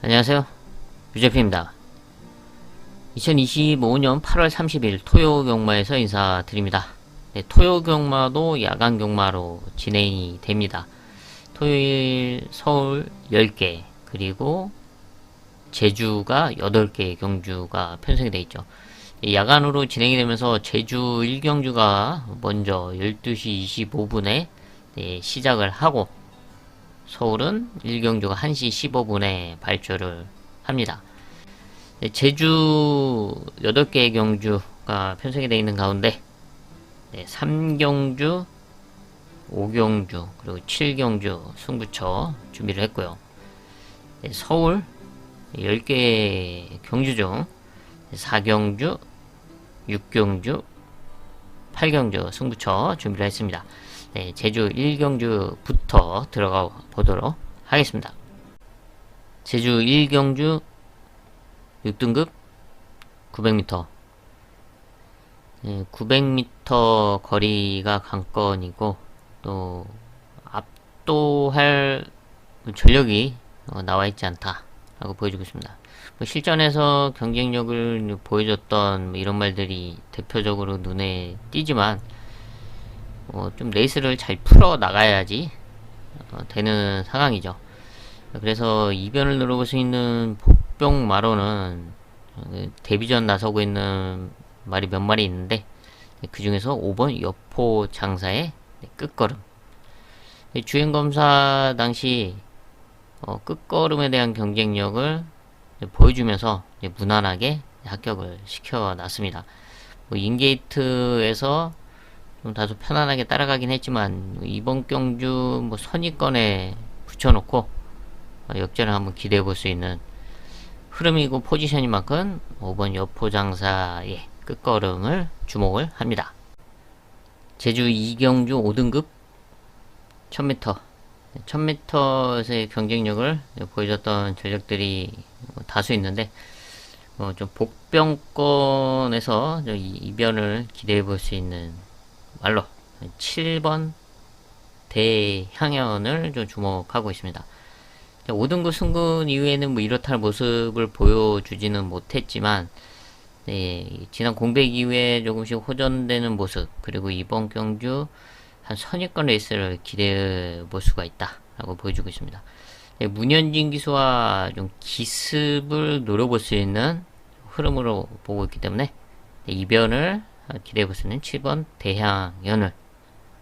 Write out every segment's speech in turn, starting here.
안녕하세요. 유재필입니다. 2025년 8월 30일 토요 경마에서 인사드립니다. 네, 토요 경마도 야간 경마로 진행이 됩니다. 토요일 서울 10개, 그리고 제주가 8개 경주가 편성이 되어 있죠. 야간으로 진행이 되면서 제주 1경주가 먼저 12시 25분에 시작을 하고, 서울은 1경주가 1시 15분에 발주를 합니다. 제주 8개의 경주가 편성이 되어 있는 가운데 3경주, 5경주, 그리고 7경주 승부처 준비를 했고요. 서울 10개의 경주 중 4경주, 6경주, 8경주 승부처 준비를 했습니다. 제주 1경주부터 들어가 보도록 하겠습니다. 제주 1경주 6등급 900m. 900m 거리가 관건이고, 또 압도할 전력이 나와 있지 않다라고 보여주고 있습니다. 실전에서 경쟁력을 보여줬던 이런 말들이 대표적으로 눈에 띄지만, 좀 레이스를 잘 풀어 나가야지 되는 상황이죠. 그래서 이변을 누려볼 수 있는 복병마로는 데뷔전 나서고 있는 말이 몇 마리 있는데, 그 중에서 5번 여포 장사의 끝걸음. 주행검사 당시 끝걸음에 대한 경쟁력을 보여주면서 무난하게 합격을 시켜놨습니다. 인게이트에서 좀 다소 편안하게 따라가긴 했지만, 이번 경주 선위권에 붙여놓고 역전을 한번 기대해 볼 수 있는 흐름이고 포지션인 만큼 5번 여포장사의 끝걸음을 주목을 합니다. 제주 2경주 5등급 1000m 1000m에서의 경쟁력을 보여줬던 전력들이 다수 있는데, 좀 복병권에서 이변을 기대해 볼 수 있는 말로 7번 대향연을 좀 주목하고 있습니다. 5등급 승군 이후에는 이렇다 할 모습을 보여주지는 못했지만, 지난 공백 이후에 조금씩 호전되는 모습, 그리고 이번 경주 한 선입권 레이스를 기대해 볼 수가 있다라고 보여주고 있습니다. 문현진 기수와 좀 기습을 노려볼 수 있는 흐름으로 보고 있기 때문에 이변을 기대해 볼 수 있는 7번 대향연을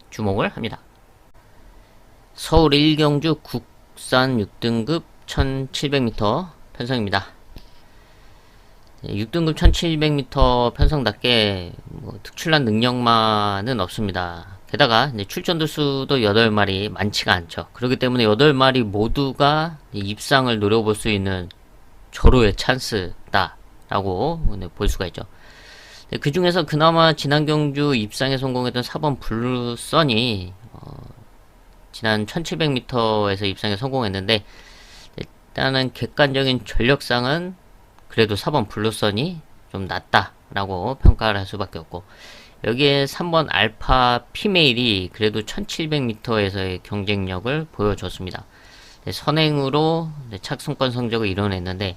주목을 합니다. 서울 1경주 국산 6등급 1700m 편성입니다. 6등급 1700m 편성답게 특출난 능력만은 없습니다. 게다가 출전도 수도 8마리 많지가 않죠. 그렇기 때문에 8마리 모두가 입상을 노려볼 수 있는 절호의 찬스다 라고 볼 수가 있죠. 그 중에서 그나마 지난 경주 입상에 성공했던 4번 블루선이 지난 1700m에서 입상에 성공했는데, 일단은 객관적인 전력상은 그래도 4번 블루선이 좀 낫다라고 평가를 할 수밖에 없고, 여기에 3번 알파 피메일이 그래도 1700m에서의 경쟁력을 보여줬습니다. 선행으로 착승권 성적을 이뤄냈는데,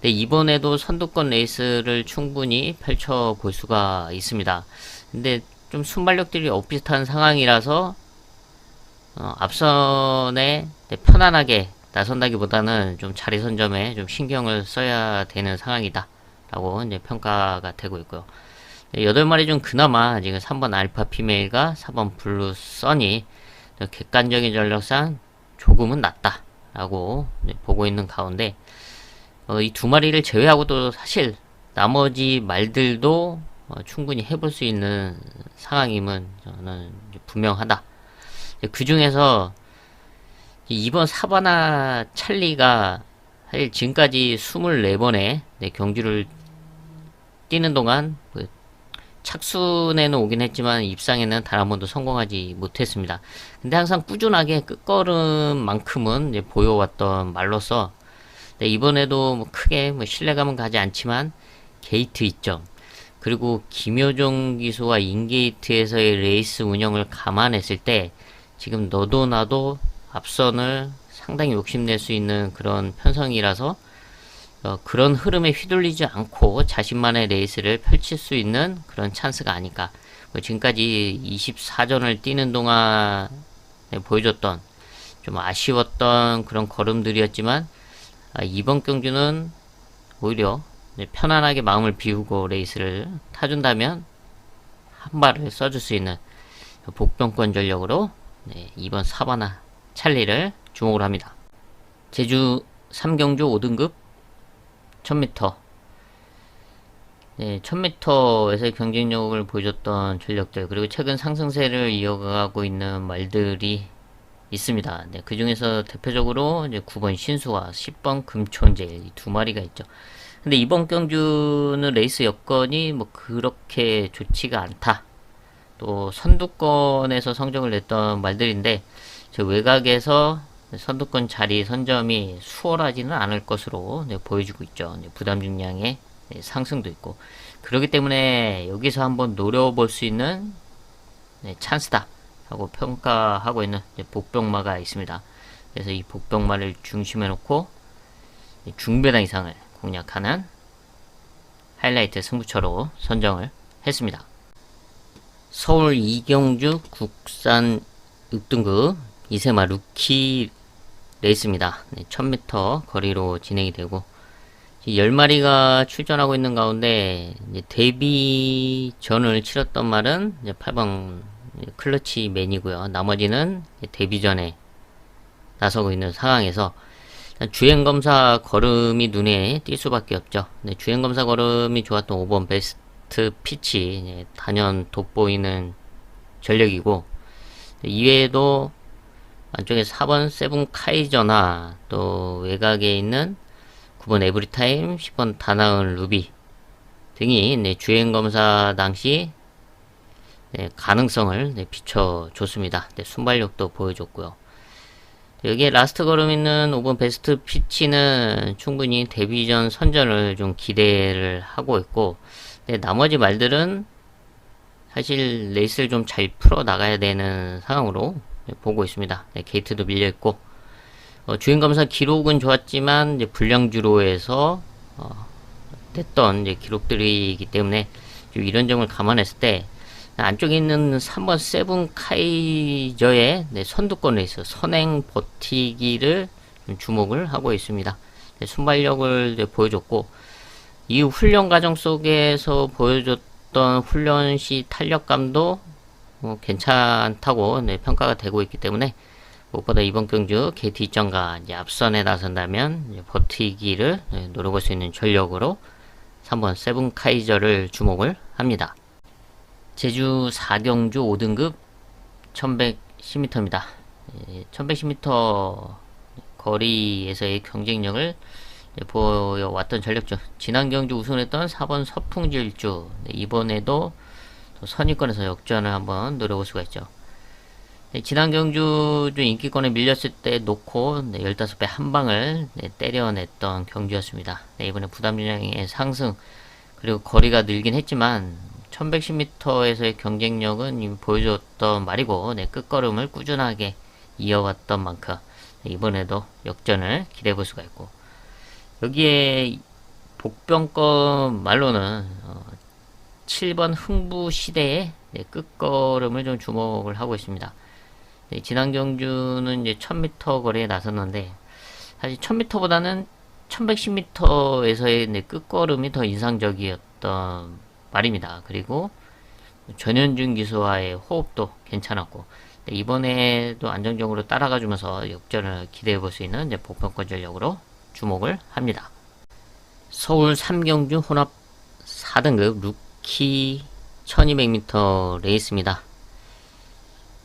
이번에도 선두권 레이스를 충분히 펼쳐볼 수가 있습니다. 근데 좀 순발력들이 엇비슷한 상황이라서 앞선에 편안하게 나선다기보다는 좀 자리 선점에 좀 신경을 써야 되는 상황이다 라고 평가가 되고 있고요. 8마리 중 그나마 지금 3번 알파 피메일과 4번 블루 선이 객관적인 전력상 조금은 낫다 라고 보고 있는 가운데, 이 2마리를 제외하고도 사실 나머지 말들도 충분히 해볼 수 있는 상황임은 저는 분명하다. 그 중에서 이번 사바나 찰리가 사실 지금까지 24번의 경주를 뛰는 동안 착순에는 오긴 했지만 입상에는 단 한 번도 성공하지 못했습니다. 근데 항상 꾸준하게 끝걸음만큼은 보여왔던 말로서, 이번에도 크게 신뢰감은 가지 않지만 게이트 2점, 그리고 김효종 기수와 인게이트에서의 레이스 운영을 감안했을 때 지금 너도 나도 앞선을 상당히 욕심낼 수 있는 그런 편성이라서 그런 흐름에 휘둘리지 않고 자신만의 레이스를 펼칠 수 있는 그런 찬스가 아닐까. 지금까지 24전을 뛰는 동안 보여줬던 좀 아쉬웠던 그런 걸음들이었지만, 이번 경주는 오히려 편안하게 마음을 비우고 레이스를 타준다면 한 발을 써줄 수 있는 복병권 전력으로 이번 사바나 찰리를 주목을 합니다. 제주 3경주 5등급 1000m, 1000m에서의 경쟁력을 보여줬던 전력들, 그리고 최근 상승세를 이어가고 있는 말들이 있습니다. 그 중에서 대표적으로 이제 9번 신수와 10번 금촌제일 이 두 마리가 있죠. 근데 이번 경주는 레이스 여건이 뭐 그렇게 좋지가 않다. 또 선두권에서 성적을 냈던 말들인데, 저 외곽에서 선두권 자리 선점이 수월하지는 않을 것으로 보여지고 있죠. 부담 중량의 상승도 있고, 그렇기 때문에 여기서 한번 노려볼 수 있는 찬스다 하고 평가하고 있는 복병마가 있습니다. 그래서 이 복병마를 중심에 놓고 중배당 이상을 공략하는 하이라이트 승부처로 선정을 했습니다. 서울 이경주 국산 6등급 이세마 루키 레이스입니다. 1000m 거리로 진행이 되고, 10마리가 출전하고 있는 가운데 데뷔전을 치렀던 말은 8번 클러치맨이고요. 나머지는 데뷔전에 나서고 있는 상황에서 주행검사 걸음이 눈에 띌 수밖에 없죠. 주행검사 걸음이 좋았던 5번 베스트 피치 단연 돋보이는 전력이고, 이외에도 안쪽에 4번 세븐 카이저나 또 외곽에 있는 9번 에브리타임, 10번 다나은 루비 등이 주행검사 당시 가능성을 비춰줬습니다. 순발력도 보여줬고요. 여기에 라스트 걸음 있는 5번 베스트 피치는 충분히 데뷔전 선전을 좀 기대를 하고 있고, 나머지 말들은 사실 레이스를 좀 잘 풀어 나가야 되는 상황으로 보고 있습니다. 게이트도 밀려있고, 주행검사 기록은 좋았지만 불량주로에서 됐던 기록들이기 때문에 이런 점을 감안했을 때 안쪽에 있는 3번 세븐 카이저의 선두권 레이스 선행 버티기를 좀 주목을 하고 있습니다. 순발력을 보여줬고, 이 훈련 과정 속에서 보여줬던 훈련 시 탄력감도 괜찮다고 평가가 되고 있기 때문에, 무엇보다 이번 경주 게이트 2점과 앞선에 나선다면 버티기를 노려볼 수 있는 전력으로 3번 세븐 카이저를 주목을 합니다. 제주 4경주 5등급 1110m입니다. 1110m 거리에서의 경쟁력을 보여왔던 전력주, 지난 경주 우승했던 4번 서풍질주, 이번에도 선의권에서 역전을 한번 노려볼 수가 있죠. 지난 경주 좀 인기권에 밀렸을 때 놓고 15배 한 방을 때려냈던 경주였습니다. 이번에 부담중량의 상승 그리고 거리가 늘긴 했지만 1110m에서의 경쟁력은 이미 보여줬던 말이고, 끝걸음을 꾸준하게 이어왔던 만큼 이번에도 역전을 기대해볼 수가 있고, 여기에 복병권 말로는 7번 흥부시대의 끝걸음을 좀 주목을 하고 있습니다. 지난 경주는 이제 1000m 거리에 나섰는데, 사실 1000m보다는 1110m에서의 끝걸음이 더 인상적이었던 말입니다. 그리고 전현준 기수와의 호흡도 괜찮았고, 이번에도 안정적으로 따라가 주면서 역전을 기대해 볼 수 있는 복병권 전력으로 주목을 합니다. 서울 3경주 혼합 4등급 루키 1200m 레이스입니다.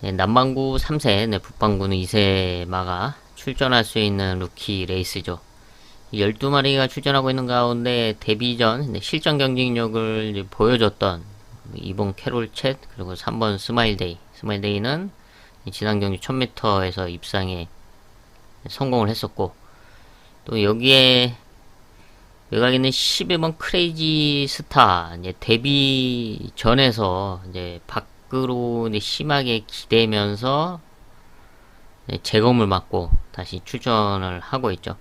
남반구 3세, 북반구는 2세마가 출전할 수 있는 루키 레이스죠. 12마리가 출전하고 있는 가운데 데뷔전 실전 경쟁력을 보여줬던 2번 캐롤 챗, 그리고 3번 스마일데이. 스마일데이는 지난 경주 1000m에서 입상에 성공을 했었고, 또 여기에 외곽에 있는 11번 크레이지 스타, 데뷔전에서 밖으로 심하게 기대면서 재검을 맞고 다시 출전을 하고 있죠.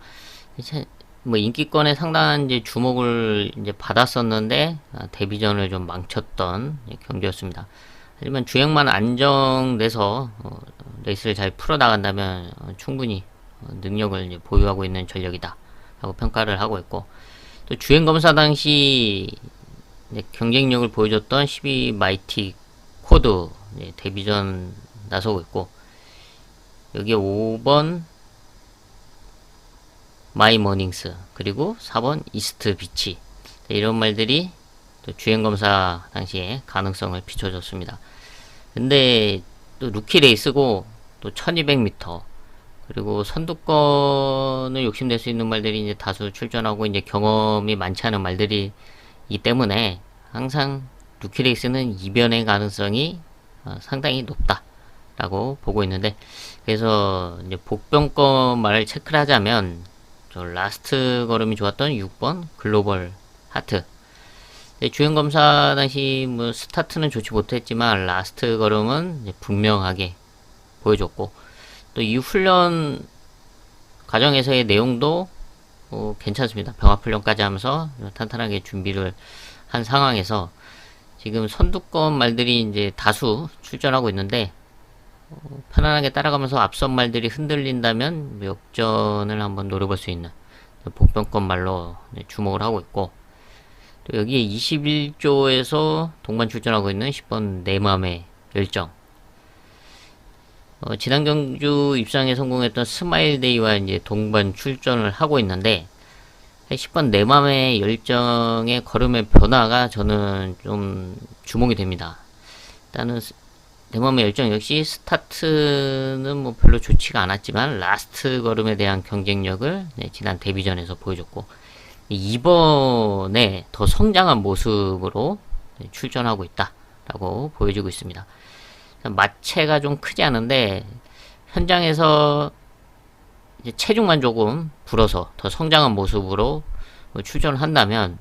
뭐 인기권에 상당한 이제 주목을 이제 받았었는데 데뷔전을 좀 망쳤던 경기였습니다. 하지만 주행만 안정돼서 레이스를 잘 풀어 나간다면 충분히 능력을 이제 보유하고 있는 전력이다 라고 평가를 하고 있고, 또 주행 검사 당시 경쟁력을 보여줬던 12 마이티 코드 데뷔전 나서고 있고, 여기에 5번 마이 머닝스, 그리고 4번 이스트 비치, 이런 말들이 또 주행검사 당시에 가능성을 비춰줬습니다. 근데 또 루키 레이스고 또 1200m, 그리고 선두권을 욕심낼 수 있는 말들이 이제 다수 출전하고 이제 경험이 많지 않은 말들이기 때문에 항상 루키 레이스는 이변의 가능성이 상당히 높다라고 보고 있는데, 그래서 이제 복병권 말을 체크를 하자면 라스트 걸음이 좋았던 6번 글로벌 하트, 주행검사 당시 뭐 스타트는 좋지 못했지만 라스트 걸음은 분명하게 보여줬고, 또 이 훈련 과정에서의 내용도 괜찮습니다. 병합훈련까지 하면서 탄탄하게 준비를 한 상황에서 지금 선두권 말들이 이제 다수 출전하고 있는데, 편안하게 따라가면서 앞선 말들이 흔들린다면 역전을 한번 노려볼 수 있는 복병권 말로 주목을 하고 있고, 또 여기에 21조에서 동반 출전하고 있는 10번 내 맘의 열정, 지난 경주 입상에 성공했던 스마일데이와 이제 동반 출전을 하고 있는데, 10번 내 맘의 열정의 걸음의 변화가 저는 좀 주목이 됩니다. 일단은 내 맘의 열정 역시 스타트는 뭐 별로 좋지가 않았지만 라스트 걸음에 대한 경쟁력을 지난 데뷔전에서 보여줬고, 이번에 더 성장한 모습으로 출전하고 있다라고 보여지고 있습니다. 마체가 좀 크지 않은데 현장에서 이제 체중만 조금 불어서 더 성장한 모습으로 출전을 한다면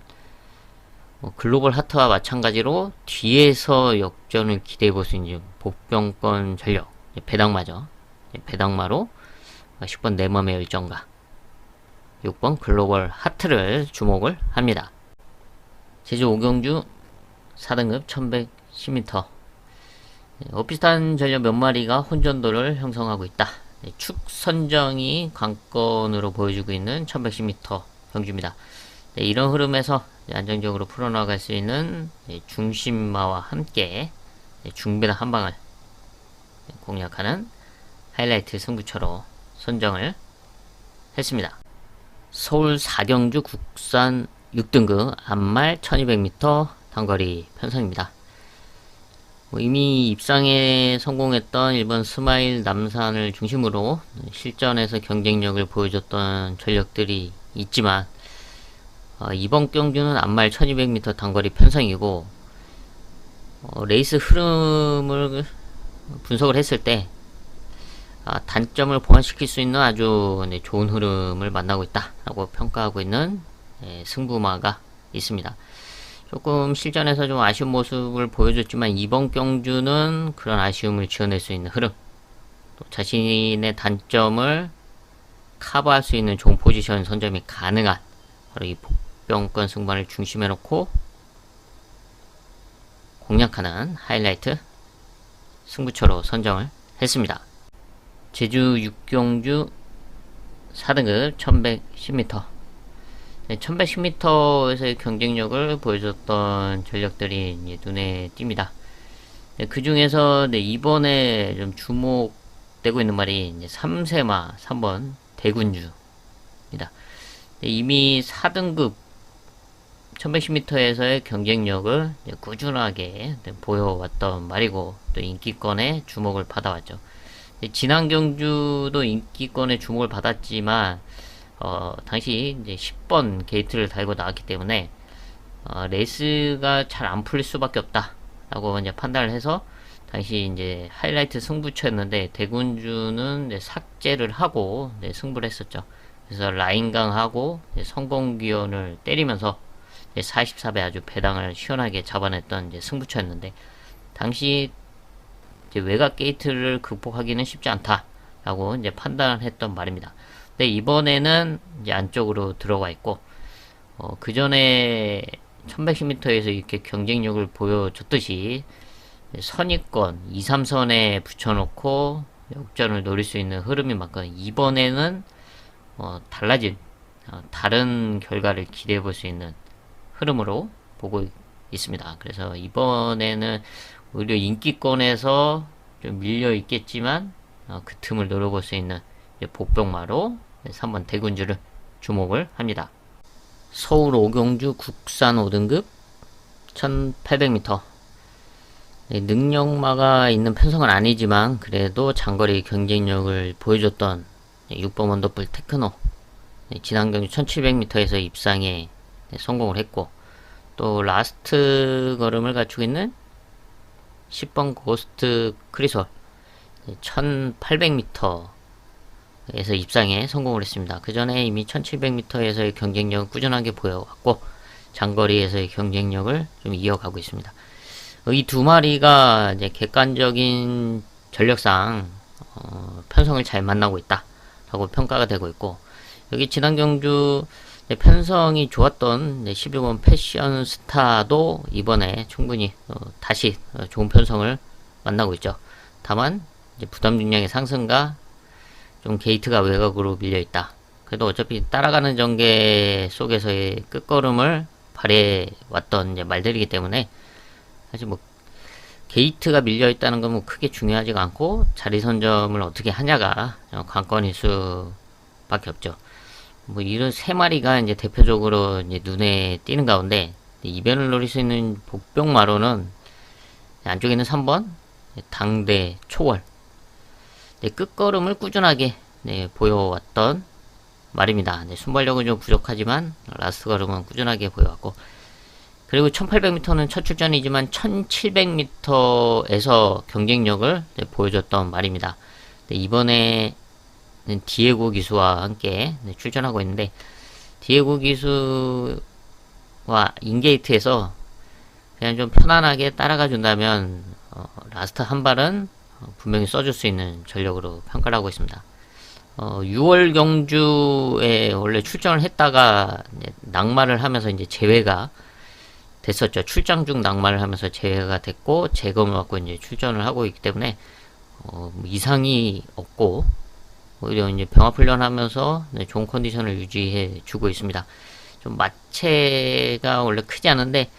글로벌 하트와 마찬가지로 뒤에서 역전을 기대해 볼 수 있는 복병권 전력, 배당마죠. 배당마로 10번 내 맘의 열정과 6번 글로벌 하트를 주목을 합니다. 제주 5경주 4등급 1110m, 비슷한 전력 몇 마리가 혼전도를 형성하고 있다. 축 선정이 관건으로 보여주고 있는 1110m 경주입니다. 이런 흐름에서 안정적으로 풀어나갈 수 있는 중심마와 함께 중배당 한 방을 공략하는 하이라이트 승부처로 선정을 했습니다. 서울 4경주 국산 6등급 암말 1200m 단거리 편성입니다. 이미 입상에 성공했던 일본 스마일 남산을 중심으로 실전에서 경쟁력을 보여줬던 전력들이 있지만, 이번 경주는 암말 1200m 단거리 편성이고, 레이스 흐름을 분석을 했을 때 단점을 보완시킬 수 있는 아주 좋은 흐름을 만나고 있다라고 평가하고 있는 승부마가 있습니다. 조금 실전에서 좀 아쉬운 모습을 보여줬지만 이번 경주는 그런 아쉬움을 지어낼 수 있는 흐름, 또 자신의 단점을 커버할 수 있는 좋은 포지션 선점이 가능한 바로 이 복병권 승부를 중심에 놓고 공략하는 하이라이트 승부처로 선정을 했습니다. 제주 6경주 4등급 1110m, 1110m에서의 경쟁력을 보여줬던 전력들이 눈에 띕니다. 그 중에서 이번에 좀 주목되고 있는 말이 3세마 3번 대군주입니다. 이미 4등급 1110m에서의 경쟁력을 꾸준하게 보여왔던 말이고, 또 인기권에 주목을 받아왔죠. 지난 경주도 인기권에 주목을 받았지만 당시 이제 10번 게이트를 달고 나왔기 때문에 레이스가 잘 안 풀릴 수밖에 없다라고 이제 판단을 해서 당시 이제 하이라이트 승부처였는데 대군주는 이제 삭제를 하고 승부를 했었죠. 그래서 라인강하고 성공기원을 때리면서 44배 아주 배당을 시원하게 잡아냈던 이제 승부처였는데, 당시 이제 외곽 게이트를 극복하기는 쉽지 않다라고 이제 판단을 했던 말입니다. 근데 이번에는 이제 안쪽으로 들어가 있고, 그 전에 1110m에서 이렇게 경쟁력을 보여줬듯이 선입권 2, 3선에 붙여놓고 역전을 노릴 수 있는 흐름이 맞거든요. 이번에는 달라진 다른 결과를 기대해 볼 수 있는 흐름으로 보고 있습니다. 그래서 이번에는 오히려 인기권에서 좀 밀려 있겠지만 그 틈을 노려볼 수 있는 복병마로 3번 대군주를 주목을 합니다. 서울 오경주 국산 5등급 1800m. 능력마가 있는 편성은 아니지만 그래도 장거리 경쟁력을 보여줬던 6번 원더풀 테크노, 지난 경주 1700m에서 입상에 성공을 했고, 또 라스트 걸음을 갖추고 있는 10번 고스트 크리솔 1800m에서 입상에 성공을 했습니다. 그 전에 이미 1700m에서의 경쟁력을 꾸준하게 보여왔고 장거리에서의 경쟁력을 좀 이어가고 있습니다. 이 두 마리가 이제 객관적인 전력상 편성을 잘 만나고 있다라고 평가가 되고 있고, 여기 지난 경주 편성이 좋았던 12번 패션 스타도 이번에 충분히 다시 좋은 편성을 만나고 있죠. 다만 이제 부담 중량의 상승과 좀 게이트가 외곽으로 밀려있다. 그래도 어차피 따라가는 전개 속에서의 끝걸음을 발휘해 왔던 이제 말들이기 때문에 사실 뭐 게이트가 밀려있다는 건 뭐 크게 중요하지가 않고 자리 선점을 어떻게 하냐가 관건일 수밖에 없죠. 뭐 이런 세 마리가 이제 대표적으로 이제 눈에 띄는 가운데, 이변을 노릴 수 있는 복병마로는 안쪽에 있는 3번 당대 초월, 끝걸음을 꾸준하게 보여왔던 말입니다. 순발력은 좀 부족하지만 라스트 걸음은 꾸준하게 보여왔고, 그리고 1800m는 첫 출전이지만 1700m에서 경쟁력을 보여줬던 말입니다. 이번에 디에고 기수와 함께 출전하고 있는데, 디에고 기수와 인게이트에서 그냥 좀 편안하게 따라가 준다면 라스트 한 발은 분명히 써줄 수 있는 전력으로 평가를 하고 있습니다. 6월 경주에 원래 출전을 했다가 낙마를 하면서 이제 제외가 됐었죠. 출장 중 낙마를 하면서 제외가 됐고 재검을 받고 이제 출전을 하고 있기 때문에 이상이 없고 오히려 이제 병합 훈련하면서 좋은 컨디션을 유지해 주고 있습니다. 좀 마체가 원래 크지 않은데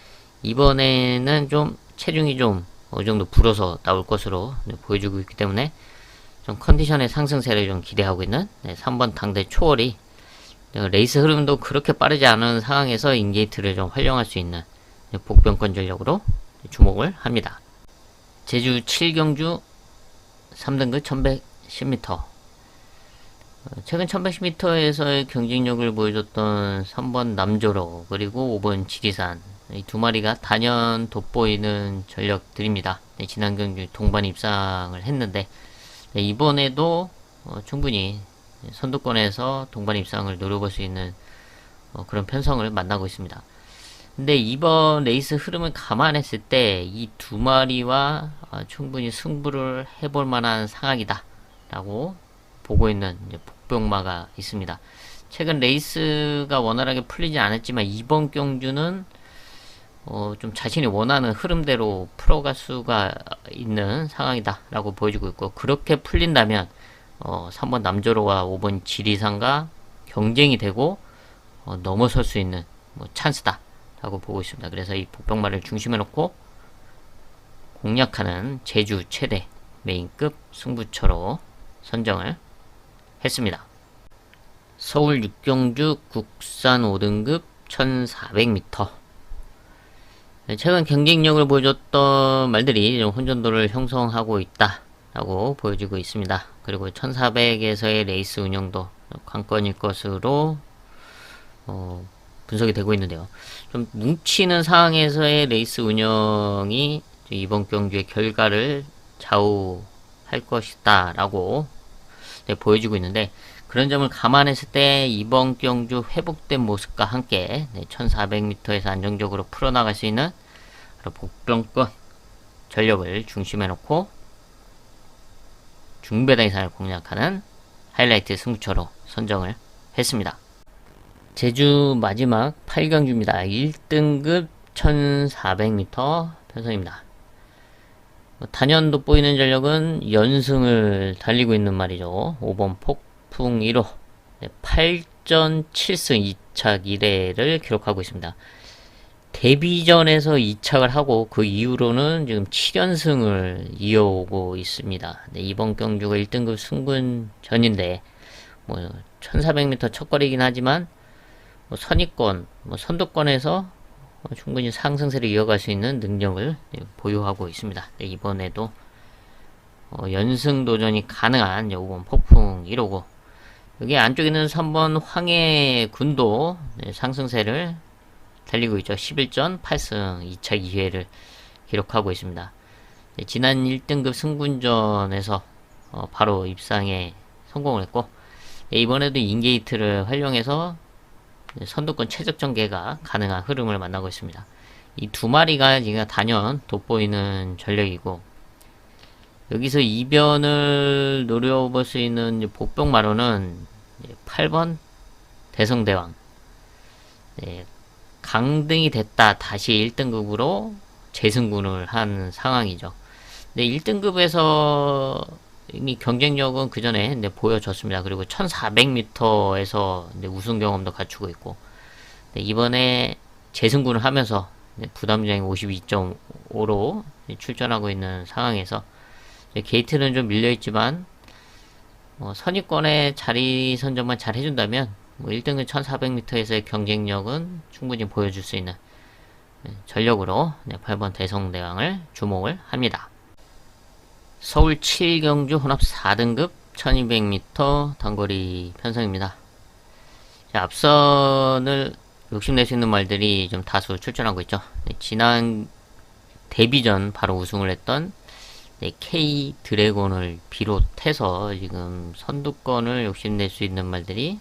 이번에는 좀 체중이 좀 어느 정도 불어서 나올 것으로 보여주고 있기 때문에 좀 컨디션의 상승세를 좀 기대하고 있는 3번 당대 초월이 레이스 흐름도 그렇게 빠르지 않은 상황에서 인게이트를 좀 활용할 수 있는 복병권 전력으로 주목을 합니다. 제주 7경주 3등급 1110m. 최근 1110m에서의 경쟁력을 보여줬던 3번 남조로 그리고 5번 지리산, 이 두 마리가 단연 돋보이는 전력들입니다. 지난 경주 동반 입상을 했는데 이번에도 충분히 선두권에서 동반 입상을 노려볼 수 있는 그런 편성을 만나고 있습니다. 근데 이번 레이스 흐름을 감안했을 때 이 두 마리와 충분히 승부를 해볼 만한 상황이다 라고 보고 있는 복병마가 있습니다. 최근 레이스가 원활하게 풀리지 않았지만 이번 경주는 좀 자신이 원하는 흐름대로 풀어갈 수가 있는 상황이다 라고 보여주고 있고, 그렇게 풀린다면 3번 남조로와 5번 지리산과 경쟁이 되고 넘어설 수 있는 찬스다 라고 보고 있습니다. 그래서 이 복병마를 중심에 놓고 공략하는 제주 최대 메인급 승부처로 선정을 했습니다. 서울 6경주 국산 5등급 1400m. 최근 경쟁력을 보여줬던 말들이 좀 혼전도를 형성하고 있다 라고 보여지고 있습니다. 그리고 1400에서의 레이스 운영도 관건일 것으로 분석이 되고 있는데요. 좀 뭉치는 상황에서의 레이스 운영이 이번 경주의 결과를 좌우할 것이다 라고 보여지고 있는데, 그런 점을 감안했을 때 이번 경주 회복된 모습과 함께 1400m에서 안정적으로 풀어나갈 수 있는 복병권 전력을 중심에 놓고 중배당 이상을 공략하는 하이라이트 승부처로 선정을 했습니다. 제주 마지막 8경주입니다. 1등급 1400m 편성입니다. 단연 돋보이는 전력은 연승을 달리고 있는 말이죠. 5번 폭풍 1호 8전 7승 2착 1회를 기록하고 있습니다. 데뷔전에서 2착을 하고 그 이후로는 지금 7연승을 이어오고 있습니다. 네, 이번 경주가 1등급 승군전인데 1400m 첫거리긴 하지만 선위권, 선두권에서 충분히 상승세를 이어갈 수 있는 능력을 보유하고 있습니다. 네, 이번에도 연승 도전이 가능한 5번 폭풍 1호고 여기 안쪽에 있는 3번 황해군도 상승세를 달리고 있죠. 11전 8승 2착 2회를 기록하고 있습니다. 지난 1등급 승군전에서 바로 입상에 성공을 했고 이번에도 인게이트를 활용해서 선두권 최적 전개가 가능한 흐름을 만나고 있습니다. 이 두 마리가 지금 단연 돋보이는 전력이고 여기서 이변을 노려볼 수 있는 복병마로는 8번 대성대왕 강등이 됐다 다시 1등급으로 재승군을 한 상황이죠. 네, 1등급에서 이미 경쟁력은 그 전에 보여줬습니다. 그리고 1400m에서 우승 경험도 갖추고 있고 이번에 재승군을 하면서 부담주행 52.5로 출전하고 있는 상황에서 게이트는 좀 밀려있지만 선위권의 자리 선점만 잘 해준다면 1등급 1400m에서의 경쟁력은 충분히 보여줄 수 있는 전력으로 8번 대성대왕을 주목을 합니다. 서울 7경주 혼합 4등급 1200m 단거리 편성입니다. 앞선을 욕심낼 수 있는 말들이 좀 다수 출전하고 있죠. 지난 데뷔전 바로 우승을 했던 K 드래곤을 비롯해서 지금 선두권을 욕심낼 수 있는 말들이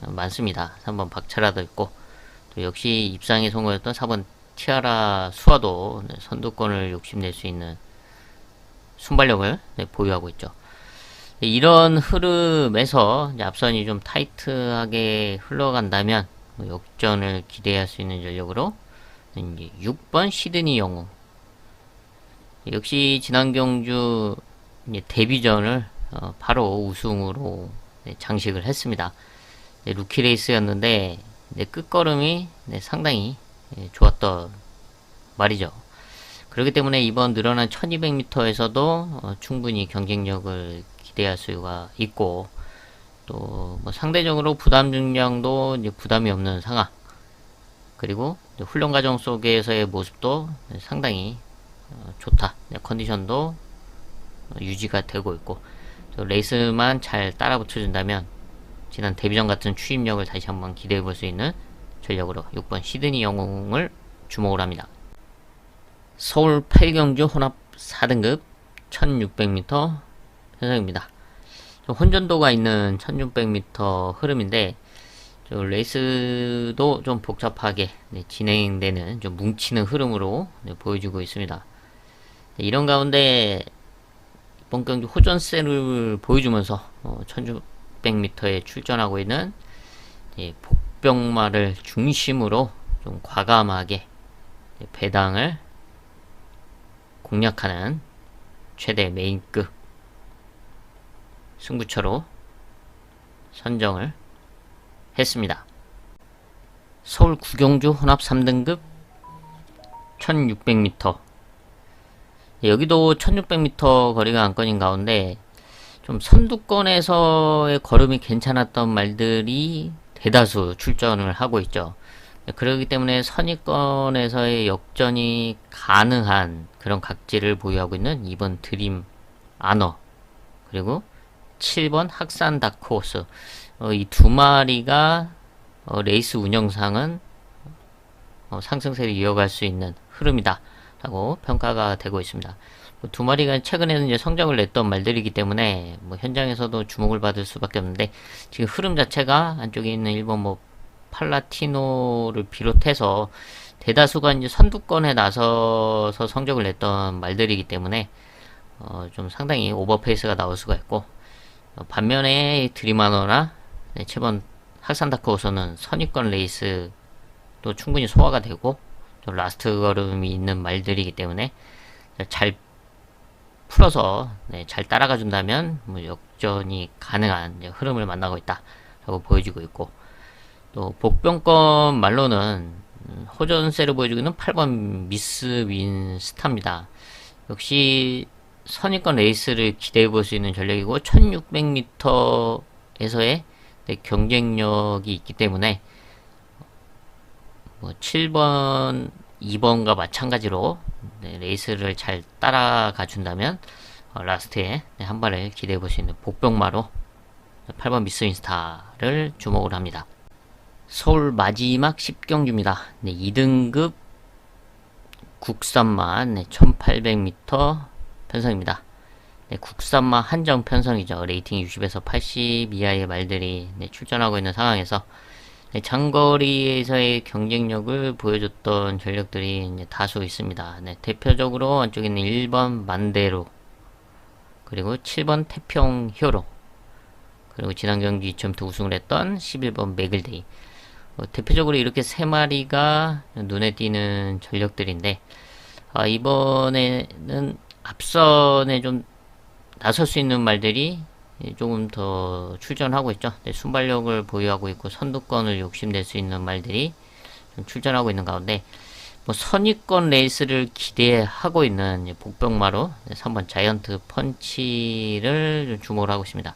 많습니다. 3번 박차라도 있고 또 역시 입상에 성공했던 4번 티아라 수아도 선두권을 욕심낼 수 있는 순발력을 보유하고 있죠. 이런 흐름에서 앞선이 좀 타이트하게 흘러간다면 역전을 기대할 수 있는 전력으로 이제 6번 시드니 영웅 역시 지난 경주 데뷔전을 바로 우승으로 장식을 했습니다. 루키 레이스였는데 끝걸음이 상당히 좋았던 말이죠. 그렇기 때문에 이번 늘어난 1200m에서도 충분히 경쟁력을 기대할 수가 있고 또 상대적으로 부담 중량도 이제 부담이 없는 상황 그리고 훈련 과정 속에서의 모습도 상당히 좋다. 컨디션도 유지가 되고 있고 레이스만 잘 따라 붙여준다면 지난 데뷔전 같은 추임력을 다시 한번 기대해 볼 수 있는 전력으로 6번 시드니 영웅을 주목을 합니다. 서울 8경주 혼합 4등급 1600m 편성입니다. 혼전도가 있는 1600m 흐름인데 레이스도 좀 복잡하게 진행되는 좀 뭉치는 흐름으로 보여주고 있습니다. 이런 가운데 이번 경주 호전세를 보여주면서 1600m에 출전하고 있는 복병마를 중심으로 좀 과감하게 배당을 공략하는 최대 메인급 승부처로 선정을 했습니다. 서울 9경주 혼합 3등급 1600m 여기도 1600m 거리가 안건인 가운데 좀 선두권에서의 걸음이 괜찮았던 말들이 대다수 출전을 하고 있죠. 그렇기 때문에 선위권에서의 역전이 가능한 그런 각지를 보유하고 있는 2번 드림 아너 그리고 7번 학산 다크호스 이 두 마리가 레이스 운영상은 상승세를 이어갈 수 있는 흐름이다 라고 평가가 되고 있습니다. 두 마리가 최근에는 이제 성적을 냈던 말들이기 때문에 현장에서도 주목을 받을 수밖에 없는데 지금 흐름 자체가 안쪽에 있는 1번 팔라티노를 비롯해서 대다수가 이제 선두권에 나서서 성적을 냈던 말들이기 때문에 좀 상당히 오버페이스가 나올 수가 있고 반면에 드리마너나 네, 7번 학산 다크호서는 선입권 레이스도 충분히 소화가 되고 좀 라스트 걸음이 있는 말들이기 때문에 잘 풀어서 잘 따라가 준다면 뭐 역전이 가능한 흐름을 만나고 있다라고 보여지고 있고, 또 복병권 말로는 호전세를 보여주고 있는 8번 미스 윈스타입니다. 역시 선입권 레이스를 기대해 볼 수 있는 전력이고 1600m에서의 경쟁력이 있기 때문에 뭐 7번, 2번과 마찬가지로 레이스를 잘 따라가 준다면 라스트에 한 발을 기대해 볼 수 있는 복병마로 8번 미스 윈스타를 주목을 합니다. 서울 마지막 10경주입니다. 2등급 국산마 1800m 편성입니다. 국산마 한정 편성이죠. 레이팅 60에서 80 이하의 말들이 출전하고 있는 상황에서 장거리에서의 경쟁력을 보여줬던 전력들이 다수 있습니다. 대표적으로 안쪽에 있는 1번 만대로, 그리고 7번 태평효로, 그리고 지난 경기 2.2 우승을 했던 11번 맥일데이. 대표적으로 이렇게 세 마리가 눈에 띄는 전력들인데, 이번에는 앞선에 좀 나설 수 있는 말들이 조금 더 출전하고 있죠. 순발력을 보유하고 있고 선두권을 욕심낼 수 있는 말들이 좀 출전하고 있는 가운데, 뭐 선입권 레이스를 기대하고 있는 복병마로 3번 자이언트 펀치를 주목을 하고 있습니다.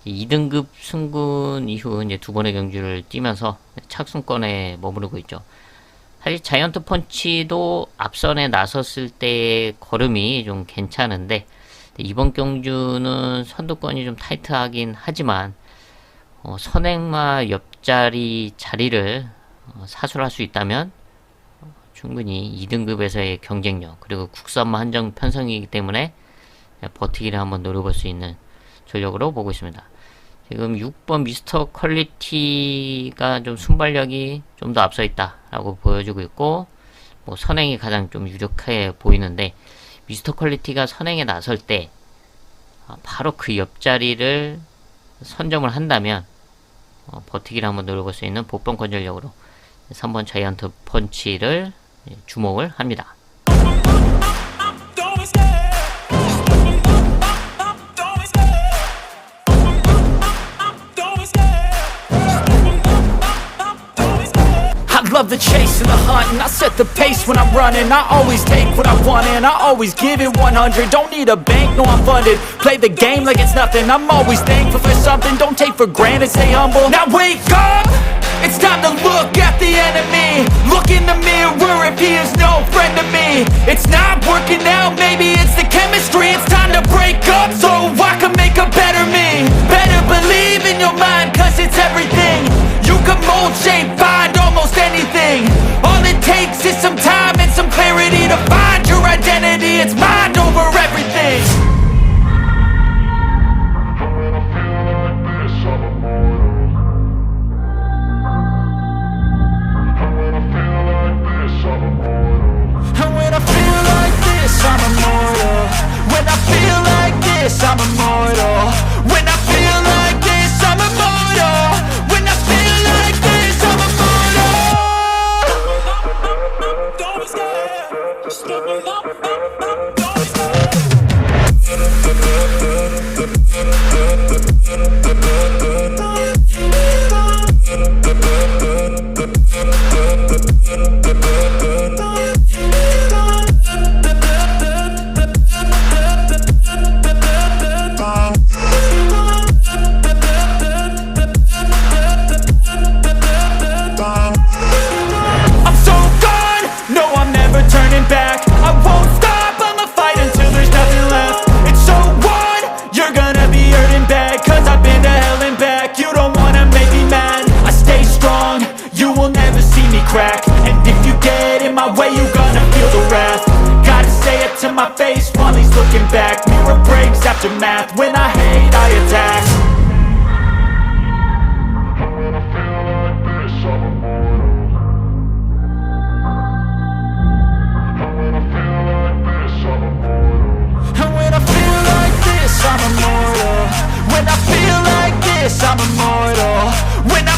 2등급 승군 이후 이제 두 번의 경주를 뛰면서 착순권에 머무르고 있죠. 사실 자이언트 펀치도 앞선에 나섰을 때의 걸음이 좀 괜찮은데, 이번 경주는 선두권이 좀 타이트하긴 하지만 선행마 옆자리 자리를 사수할 수 있다면 충분히 2등급에서의 경쟁력, 그리고 국산마 한정 편성이기 때문에 버티기를 한번 노려볼 수 있는 전력으로 보고 있습니다. 지금 6번 미스터 퀄리티가 좀 순발력이 좀 더 앞서 있다라고 보여주고 있고, 뭐 선행이 가장 좀 유력해 보이는데, 미스터 퀄리티가 선행에 나설 때 바로 그 옆자리를 선점을 한다면 버티기를 한번 노려볼 수 있는 복병권 전력으로 3번 자이언트 펀치를 주목을 합니다. Love the chase and the hunt, and I set the pace when I'm running. I always take what I want and I always give it 100. Don't need a bank, no I'm funded. Play the game like it's nothing. I'm always thankful for something. Don't take for granted, stay humble. Now wake up, it's time to look at the enemy. Look in the mirror if he is no friend to me. It's not working out, maybe it's the chemistry. It's time to break up so I can make a better me. Better believe in your mind, cause it's everything. You can mold, shape, find almost anything. All it takes is some time and some clarity to find your identity. It's mind over everything. And when I feel like this, I'm immortal. When I feel like this, I'm immortal. When I feel like this, I'm immortal. When I feel like this, I'm immortal. Don't be scared. Just step it up. Don't be back. I won't stop, I'ma fight until there's nothing left. It's so on, you're gonna be hurting bad, cause I've been to hell and back. You don't wanna make me mad, I stay strong, you will never see me crack. And if you get in my way, you're gonna feel the wrath. Gotta say it to my face while he's looking back. Mirror breaks after math, when I hate I attack. I'm immortal. When I feel like this, I'm immortal. When I'm